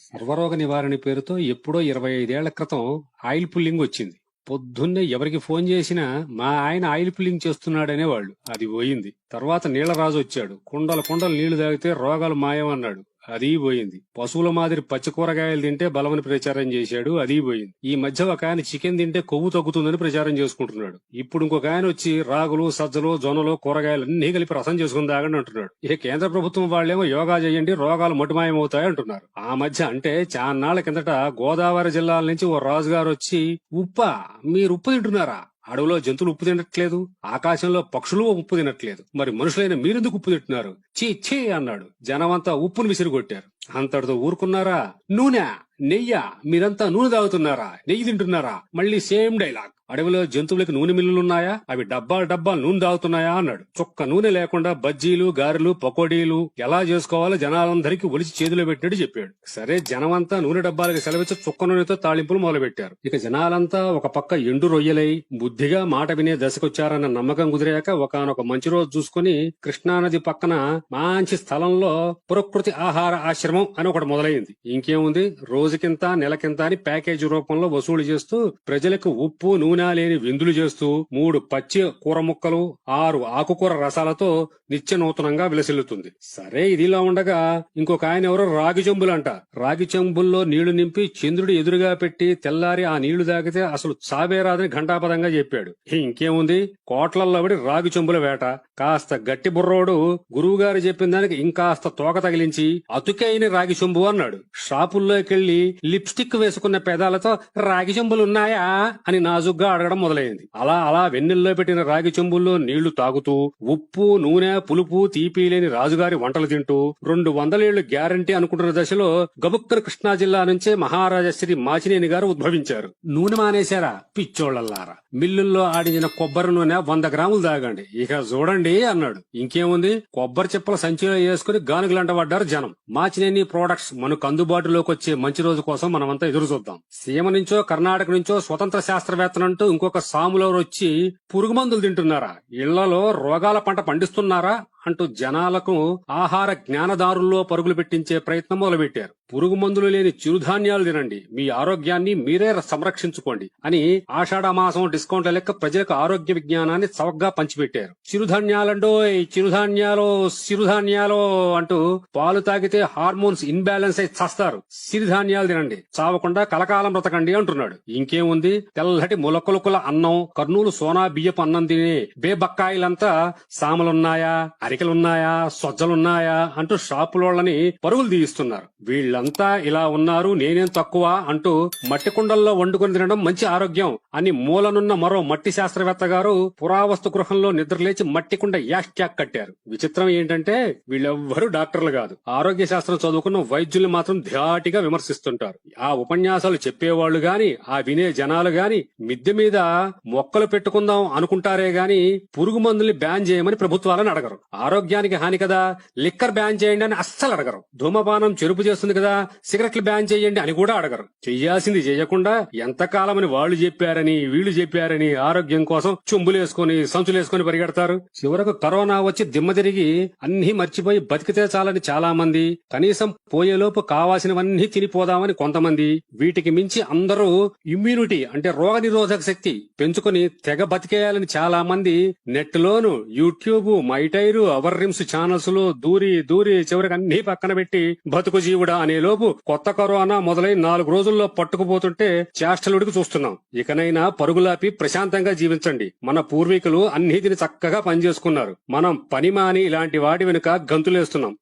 సర్వరోగ నివారణ పేరుతో ఎప్పుడో 25 ఏళ్ల క్రితం ఆయిల్ పుల్లింగ్ వచ్చింది. పొద్దున్నే ఎవరికి ఫోన్ చేసినా మా ఆయన ఆయిల్ పుల్లింగ్ చేస్తున్నాడనేవాళ్లు. అది పోయింది. తర్వాత నీళ్లరాజు వచ్చాడు. కుండల కుండలు నీళ్లు తాగితే రోగాలు మాయమన్నాడు. అది పోయింది. పశువుల మాదిరి పచ్చి కూరగాయలు తింటే బలమని ప్రచారం చేశాడు. అది పోయింది. ఈ మధ్య ఒక ఆయన చికెన్ తింటే కొవ్వు తగ్గుతుందని ప్రచారం చేసుకుంటున్నాడు. ఇప్పుడు ఇంకొక ఆయన వచ్చి రాగులు, సజ్జలు, జొన్నలు, కూరగాయలు అన్ని కలిపి రసం చేసుకుని తాగండి అంటున్నాడు. ఇక కేంద్ర ప్రభుత్వం వాళ్ళేమో యోగా చేయండి, రోగాలు మటుమాయమవుతాయి అంటున్నారు. ఆ మధ్య అంటే చాన్నాళ్ల కిందట గోదావరి జిల్లాల నుంచి ఓ రాజుగారు వచ్చి, ఉప్ప మీరు ఉప్పు తింటున్నారా? అడవిలో జంతువులు ఉప్పు తినట్లేదు, ఆకాశంలో పక్షులు ఉప్పు తినట్లేదు, మరి మనుషులైన మీరెందుకు ఉప్పు తింటున్నారు? చీ చీ అన్నాడు. జనమంతా ఉప్పును విసిరిగొట్టారు. అంతటితో ఊరుకున్నారా? నూనె, నెయ్య, మీరంతా నూనె తాగుతున్నారా? నెయ్యి తింటున్నారా? మళ్ళీ సేమ్ డైలాగ్. అడవిలో జంతువులకి నూనె మిల్లులున్నాయా? అవి డబ్బాలు డబ్బాలు నూనె తాగుతున్నాయా అన్నాడు. చుక్క నూనె లేకుండా బజ్జీలు, గారెలు, పకోడీలు ఎలా చేసుకోవాలో జనాలందరికీ ఒలిచి చేతిలో పెట్టినట్టు చెప్పాడు. సరే, జనమంతా నూనె డబ్బాలకు సెలవిచ్చి చుక్క నూనెతో తాళింపులు మొదలుపెట్టారు. ఇక జనాలంతా ఒక పక్క ఎండు రొయ్యలై బుద్ధిగా మాట వినే దశకొచ్చారన్న నమ్మకం కుదిరాక ఒకనొక మంచి రోజు చూసుకుని కృష్ణానది పక్కన మంచి స్థలంలో ప్రకృతి ఆహార ఆశ్రమం అని ఒకటి మొదలైంది. ఇంకేముంది, రోజుకింత నెలకింత అని ప్యాకేజీ రూపంలో వసూలు చేస్తూ ప్రజలకు ఉప్పు నూనె లేని విందులు చేస్తూ 3 పచ్చి కూర ముక్కలు, 6 ఆకుకూర రసాలతో నిత్య నూతనంగా విలసిల్లుతుంది. సరే, ఇదిలా ఉండగా ఇంకొక ఆయన ఎవరో రాగి చెంబులంట. రాగి చెంబుల్లో నీళ్లు నింపి చంద్రుడి ఎదురుగా పెట్టి తెల్లారి ఆ నీళ్లు తాగితే అసలు చావేరాదని ఘంటాపదంగా చెప్పాడు. ఇంకేముంది, కోట్లల్లో పడి రాగి చెంబుల వేట. కాస్త గట్టి బుర్రోడు గురువుగారు చెప్పిన దానికి ఇంకాస్త తోక తగిలించి అతుకైన రాగి చెంబు అన్నాడు. షాపుల్లోకెళ్లి లిప్స్టిక్ వేసుకున్న పెదాలతో రాగి చెంబులున్నాయా అని నాజుగ్గా అడగడం మొదలైంది. అలా అలా వెన్నెల్లో పెట్టిన రాగి చెంబుల్లో నీళ్లు తాగుతూ ఉప్పు, నూనె, పులుపు, తీపి లేని రాజుగారి వంటలు తింటూ 200 ఏళ్లు గ్యారంటీ అనుకుంటున్న దశలో గబుక్కన కృష్ణా జిల్లా నుంచే మహారాజా శ్రీ మాచినేని గారు ఉద్భవించారు. నూనె మానేశారా పిచ్చోళ్లలారా? మిల్లుల్లో ఆడించిన కొబ్బరి నూనె 100 గ్రాములు తాగండి, ఇక చూడండి అన్నాడు. ఇంకేముంది, కొబ్బరి చిప్పల సంచిలో వేసుకుని గానుగులంట పడ్డారు జనం. మాచినేని ప్రొడక్ట్స్ మనకు అందుబాటులోకి వచ్చే మంచి రోజు కోసం మనమంతా ఎదురు చూద్దాం. సీమ నుంచో కర్ణాటక నుంచో స్వతంత్ర శాస్త్రవేత్తనంటూ ఇంకొక సాములవరు వచ్చి పురుగు మందులు తింటున్నారా, ఇళ్లలో రోగాల పంట పండిస్తున్నారా అంటూ జనాలకు ఆహార జ్ఞానదారుల్లో పరుగులు పెట్టించే ప్రయత్నం మొదలుపెట్టారు. పురుగు మందులు లేని చిరుధాన్యాలు తినండి, మీ ఆరోగ్యాన్ని మీరే సంరక్షించుకోండి అని ఆషాఢ మాసం డిస్కౌంట్ల లెక్క ప్రజలకు ఆరోగ్య విజ్ఞానాన్ని చవకగా పంచిపెట్టారు. చిరుధాన్యాలండోయ్, చిరుధాన్యాలు అంటూ పాలు తాగితే హార్మోన్స్ ఇన్బ్యాలెన్స్ అయి చస్తారు, సిరిధాన్యాలు తినండి, చావకుండా కలకాలం బ్రతకండి అంటున్నాడు. ఇంకేముంది, తెల్లటి ములకొలుకుల అన్నం, కర్నూలు సోనా బియ్యపు అన్నం తినే బేబక్కాయిలంతా సామలున్నాయా, అరికలున్నాయా, సొజ్జలున్నాయా అంటూ షాపులోళ్ళని పరుగులు తీయిస్తున్నారు. వీళ్లంతా ఇలా ఉన్నారు, నేనేం తక్కువ అంటూ మట్టి కుండల్లో వండుకొని తినడం మంచి ఆరోగ్యం అని మూలనున్న మరో మట్టి శాస్త్రవేత్త గారు పురావస్తు గృహంలో నిద్రలేచి మట్టి కుండ యాష్ట్యాక్ కట్టారు. విచిత్రం ఏంటంటే వీళ్ళెవ్వరూ డాక్టర్లు కాదు, ఆరోగ్య శాస్త్రం చదువుకున్న వైద్యుల్ని మాత్రం ధాటిగా విమర్శిస్తుంటారు. ఆ ఉపన్యాసాలు చెప్పేవాళ్లు గాని, ఆ వినే జనాలు గాని మిద్దె మీద మొక్కలు పెట్టుకుందాం అనుకుంటారే గాని పురుగు మందుల్ని బ్యాన్ చేయమని ప్రభుత్వాలను అడగరు. ఆరోగ్యానికి హాని కదా, లిక్కర్ బ్యాన్ చేయండి అని అస్సలు అడగరు. ధూమపానం చెరుపు చేస్తుంది కదా, సిగరెట్లు బ్యాన్ చేయండి అని కూడా అడగరు. చెయ్యాల్సింది చేయకుండా ఎంతకాలమని వాళ్ళు చెప్పారని వీళ్లు చెప్పారని ఆరోగ్యం కోసం చుంబులేసుకుని సంచులేసుకుని పరిగెడతారు. చివరకు కరోనా వచ్చి దిమ్మ తిరిగి అన్ని మర్చిపోయి బతికితే చాలని చాలా మంది, కనీసం పోయేలోపు కావాల్సినవన్నీ తినిపోదామని కొంతమంది, వీటికి మించి అందరూ ఇమ్యూనిటీ అంటే రోగ నిరోధక శక్తి పెంచుకుని తెగ బతికేయాలని చాలా మంది నెట్ లోను, యూట్యూబ్, మైటైరు, అవర్ రిమ్స్ ఛానల్స్ లో దూరి చివరికి అన్ని పక్కన పెట్టి బతుకు జీవుడా అనే లోపు కొత్త కరోనా మొదలై 4 రోజుల్లో పట్టుకుపోతుంటే చేష్టలుడికి చూస్తున్నాం. ఇకనైనా పరుగులాపి ప్రశాంతంగా జీవించండి. మన పూర్వీకులు అన్నిటిని చక్కగా పనిచేసుకున్నారు. మనం పని మాని ఇలాంటి వాటి వెనుక గంతులేస్తున్నాం.